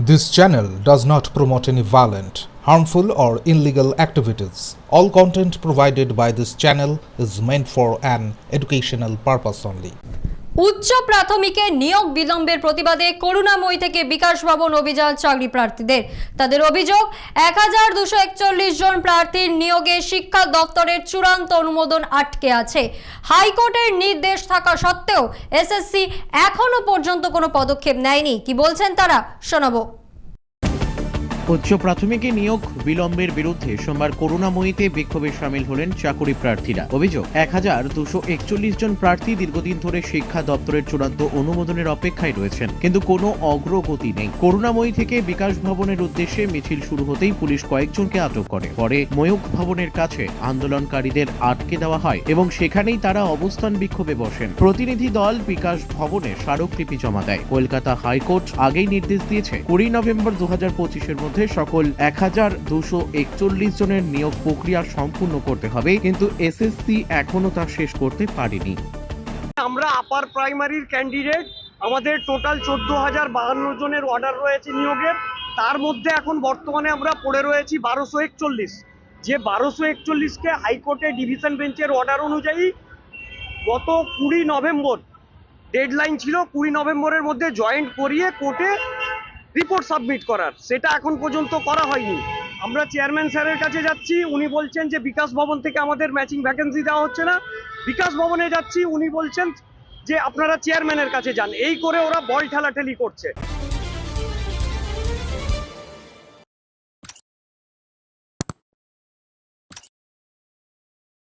This channel does not promote any violent, harmful, or illegal activities. All content provided by this channel is meant for an educational purpose only. উচ্চ প্রাথমিকে নিয়োগ বিলম্বের প্রতিবাদে করুণাময়ী থেকে বিকাশ ভবন অভিযান চাকরি প্রার্থীদের। তাদের অভিযোগ 1241 জন প্রার্থীর নিয়োগে শিক্ষা দপ্তরের চূড়ান্ত অনুমোদন আটকে আছে। হাইকোর্টের নির্দেশ থাকা সত্ত্বেও এসএসসি এখনো পর্যন্ত কোনো পদক্ষেপ নেয়নি। কি বলছেন তারা, শোনাবো। উচ্চ প্রাথমিকে নিয়োগ বিলম্বের বিরুদ্ধে সোমবার করুণাময়ীতে বিক্ষোভে সামিল হলেন চাকরি প্রার্থীরা। অভিযোগ 1241 জন প্রার্থী দীর্ঘদিন ধরে শিক্ষা দপ্তরের চূড়ান্ত অনুমোদনের অপেক্ষায় রয়েছেন, কিন্তু কোনো অগ্রগতি নেই। করুণাময়ী থেকে বিকাশ ভবনের উদ্দেশ্যে মিছিল শুরু হতেই পুলিশ কয়েকজনকে আটক করে। পরে ময়ূখ ভবনের কাছে আন্দোলনকারীদের আটকে দেওয়া হয় এবং সেখানেই তারা অবস্থান বিক্ষোভে বসেন। প্রতিনিধি দল বিকাশ ভবনে স্মারকলিপি জমা দেয়। কলকাতা হাইকোর্ট আগেই নির্দেশ দিয়েছে 20 নভেম্বর 2025-এর মধ্যে সকল 1241 জনের নিয়োগ প্রক্রিয়া সম্পূর্ণ করতে হবে, কিন্তু এসএসসি এখনো তা শেষ করতে পারেনি। আমরা আপার প্রাইমারির ক্যান্ডিডেট, আমাদের টোটাল 14,052 জনের অর্ডার রয়েছে নিয়োগের। তার মধ্যে এখন বর্তমানে আমরা পড়ে রয়েছি 1241, যে 1241কে হাইকোর্টের ডিভিশন বেঞ্চের অর্ডার অনুযায়ী গত 20 নভেম্বর ডেডলাইন ছিল। 20 নভেম্বরের মধ্যে জয়েন্ট করিয়ে কোর্টে রিপোর্ট সাবমিট করার, সেটা এখন পর্যন্ত করা হয়নি। আমরা চেয়ারম্যান স্যারের কাছে যাচ্ছি, উনি বলছেন যে বিকাশ ভবন থেকে আমাদের ম্যাচিং ভ্যাকেন্সি দেওয়া হচ্ছে না। বিকাশ ভবনে যাচ্ছি, উনি বলছেন যে আপনারা চেয়ারম্যানের কাছে যান। এই করে ওরা বল ঠেলাঠেলি করছে।